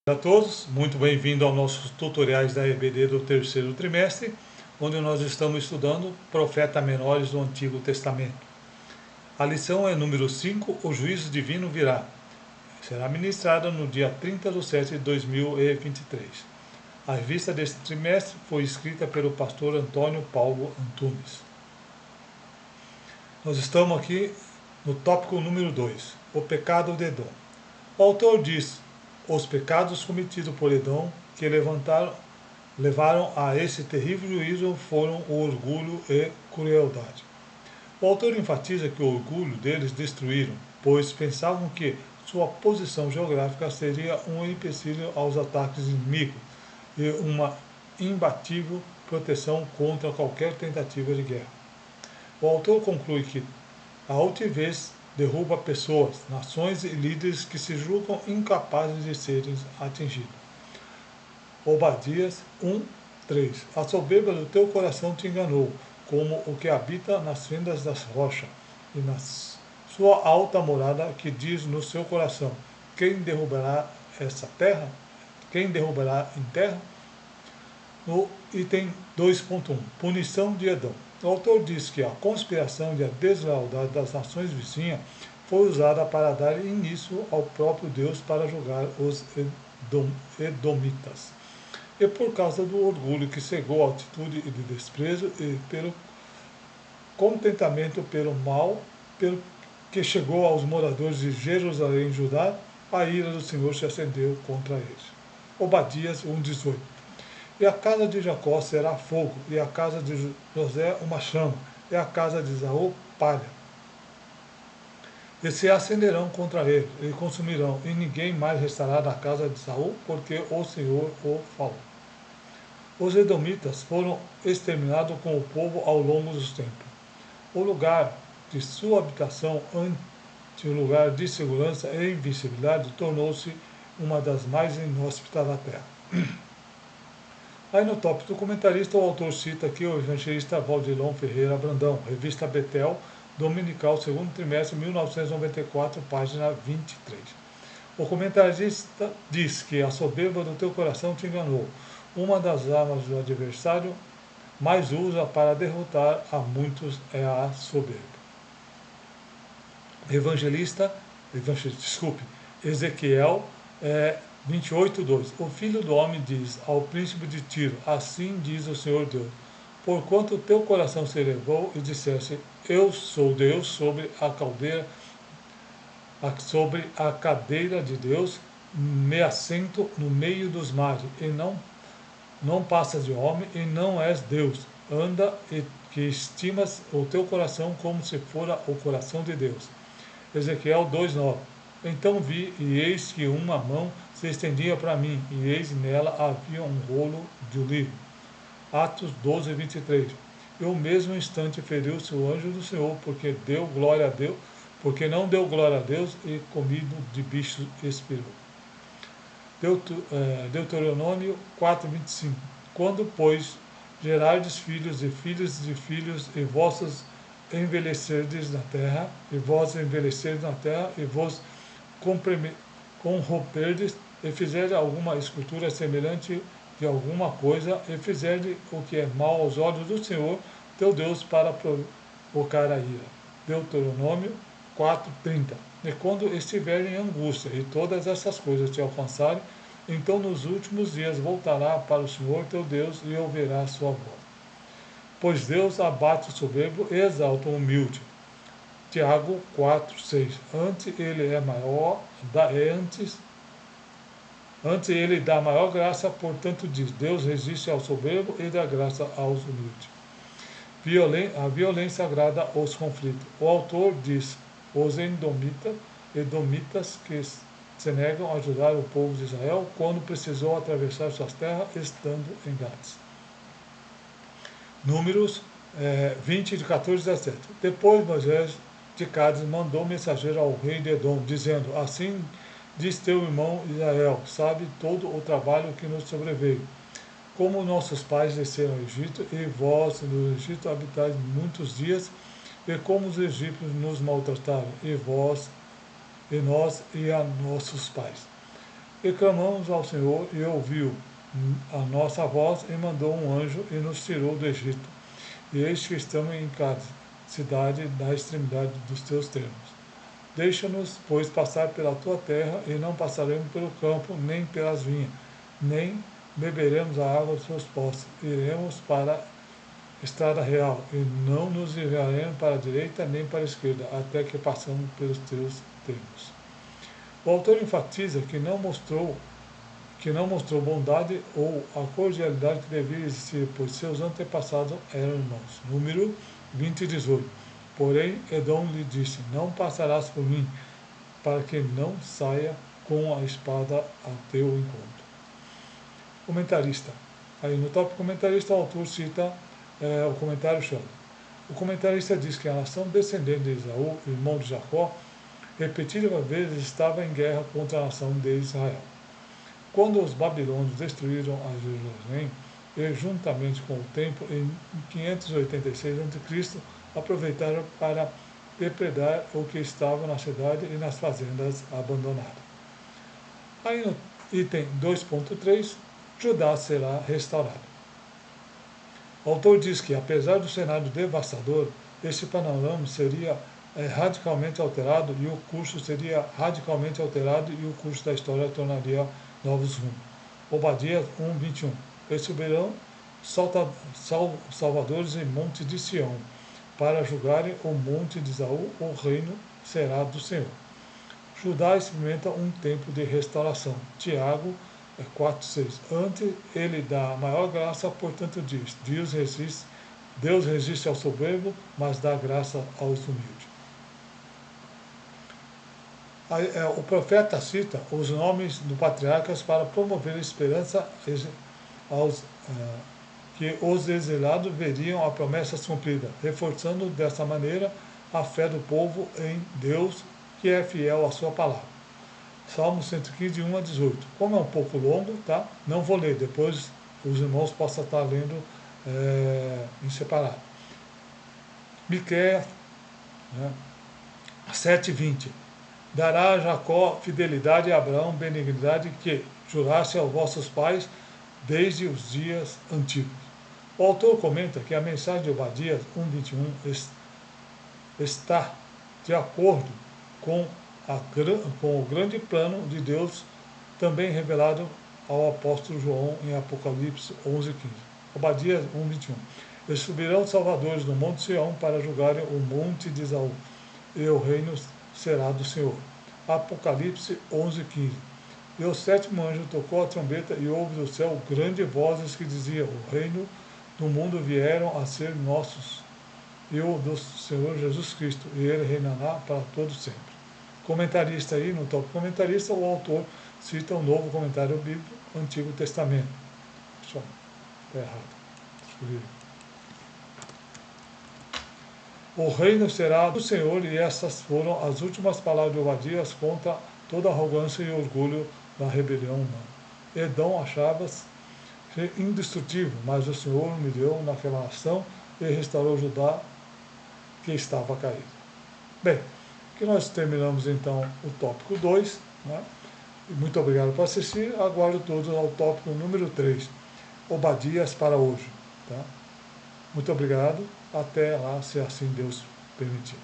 Olá a todos, muito bem-vindo aos nossos tutoriais da EBD do terceiro trimestre, onde nós estamos estudando Profetas Menores do Antigo Testamento. A lição é número 5, o juízo divino virá. Será ministrada no dia 30/7/2023. A revista deste trimestre foi escrita pelo pastor Antônio Paulo Antunes. Nós estamos aqui no tópico número 2, o pecado de Edom. O autor diz: os pecados cometidos por Edom que levaram a esse terrível juízo foram o orgulho e crueldade. O autor enfatiza que o orgulho deles destruíram, pois pensavam que sua posição geográfica seria um empecilho aos ataques inimigos e uma imbatível proteção contra qualquer tentativa de guerra. O autor conclui que a altivez derruba pessoas, nações e líderes que se julgam incapazes de serem atingidos. Obadias 1:3. A soberba do teu coração te enganou, como o que habita nas fendas das rochas, e na sua alta morada que diz no seu coração: quem derrubará essa terra? Quem derrubará em terra? No item 2.1, punição de Edom. O autor diz que a conspiração e a deslealdade das nações vizinhas foi usada para dar início ao próprio Deus para julgar os edomitas. E por causa do orgulho que cegou a atitude de desprezo e pelo contentamento pelo mal que chegou aos moradores de Jerusalém e Judá, a ira do Senhor se acendeu contra eles. Obadias 1:18. E a casa de Jacó será fogo, e a casa de José uma chama, e a casa de Esaú palha. E se acenderão contra ele, e consumirão, e ninguém mais restará da casa de Esaú, porque o Senhor o falou. Os edomitas foram exterminados com o povo ao longo dos tempos. O lugar de sua habitação, ante o lugar de segurança e invencibilidade, tornou-se uma das mais inóspitas da terra. Aí no tópico do comentarista, o autor cita aqui o evangelista Valdilon Ferreira Brandão, revista Betel, dominical, segundo trimestre, 1994, página 23. O comentarista diz que a soberba do teu coração te enganou, uma das armas do adversário mais usa para derrotar a muitos é a soberba. Ezequiel 28:2. O filho do homem diz ao príncipe de Tiro: assim diz o Senhor Deus, porquanto o teu coração se elevou e disseste: eu sou Deus sobre a cadeira de Deus, me assento no meio dos mares, e não passas de homem, e não és Deus. Anda e que estimas o teu coração como se fora o coração de Deus. Ezequiel 2:9. Então vi, e eis que uma mão se estendia para mim, e eis nela havia um rolo de olivo. Atos 12:23. E o mesmo instante feriu-se o anjo do Senhor, porque não deu glória a Deus, e comido de bicho expirou. Deuteronômio 4:25. Quando, pois, gerardes filhos e filhos de filhos, e vós envelhecerdes na terra, e vos corromperdes, e fizerdes alguma escultura semelhante de alguma coisa, e fizerdes o que é mal aos olhos do Senhor, teu Deus, para provocar a ira. Deuteronômio 4:30. E quando estiverem em angústia, e todas essas coisas te alcançarem, então nos últimos dias voltará para o Senhor teu Deus, e ouvirá a sua voz. Pois Deus abate o soberbo e exalta o humilde. Tiago 4:6. Antes ele dá maior graça, portanto diz: Deus resiste ao soberbo e dá graça aos humildes. A violência agrada os conflitos. O autor diz: os edomitas que se negam a ajudar o povo de Israel quando precisou atravessar suas terras estando em Gades. Números 20, de 14 a 17. Depois Moisés de Cádiz mandou mensageiro ao rei de Edom, dizendo: assim diz teu irmão Israel, sabe todo o trabalho que nos sobreveio. Como nossos pais desceram ao Egito, e vós no Egito habitais muitos dias, e como os egípcios nos maltrataram, e nós e a nossos pais. E clamamos ao Senhor, e ouviu a nossa voz, e mandou um anjo, e nos tirou do Egito. E eis que estamos em Cádiz, cidade da extremidade dos teus termos. Deixa-nos, pois, passar pela tua terra, e não passaremos pelo campo, nem pelas vinhas, nem beberemos a água dos seus poços. Iremos para a estrada real, e não nos desviaremos para a direita nem para a esquerda, até que passamos pelos teus termos. O autor enfatiza que não mostrou bondade ou a cordialidade que devia existir, pois seus antepassados eram irmãos. Número 20 e 18. Porém, Edom lhe disse: não passarás por mim, para que não saia com a espada a teu encontro. Comentarista. Aí no tópico comentarista, o autor cita o comentário Schiller. O comentarista diz que a nação descendente de Esaú, irmão de Jacó, repetidas vezes estava em guerra contra a nação de Israel. Quando os babilônios destruíram a Jerusalém, e juntamente com o templo, em 586 a.C., aproveitaram para depredar o que estava na cidade e nas fazendas abandonadas. Aí no item 2.3, Judá será restaurado. O autor diz que, apesar do cenário devastador, este panorama seria radicalmente alterado e o curso seria radicalmente alterado e o curso da história tornaria novos rumos. Obadias 1:21. Eles subirão salvadores em monte de Sião, para julgarem o monte de Esaú, o reino será do Senhor. Judá experimenta um tempo de restauração. Tiago 4:6. Antes ele dá maior graça, portanto diz: Deus resiste ao soberbo, mas dá graça aos humildes. O profeta cita os nomes dos patriarcas para promover a esperança que os exilados veriam a promessa cumprida, reforçando dessa maneira a fé do povo em Deus, que é fiel à sua palavra. Salmo 115, 1-18. Como é um pouco longo, tá? Não vou ler, depois os irmãos possam estar lendo em separado. Miqueias 7:20. Dará a Jacó fidelidade e a Abraão benignidade que jurasse aos vossos pais desde os dias antigos. O autor comenta que a mensagem de Obadias 1:21 está de acordo com o grande plano de Deus, também revelado ao apóstolo João em Apocalipse 11:15. Obadias 1:21. Eles subirão salvadores no monte Sião para julgarem o monte de Esaú, e o reino será do Senhor. Apocalipse 11:15. E o sétimo anjo tocou a trombeta, e houve do céu grandes vozes que diziam: o reino do mundo vieram a ser nossos, e o do Senhor Jesus Cristo, e ele reinará para todos sempre. Comentarista aí, no tópico comentarista, o autor cita um novo comentário bíblico, Antigo Testamento. Está errado. O reino será do Senhor, e essas foram as últimas palavras de Obadias contra toda a arrogância e orgulho da rebelião humana. Edom achava-se indestrutível, mas o Senhor me deu naquela nação e restaurou Judá, que estava caído. Bem, que nós terminamos então o tópico 2, né? Muito obrigado por assistir. Aguardo todos ao tópico número 3, Obadias para hoje. Tá? Muito obrigado. Até lá, se assim Deus permitir.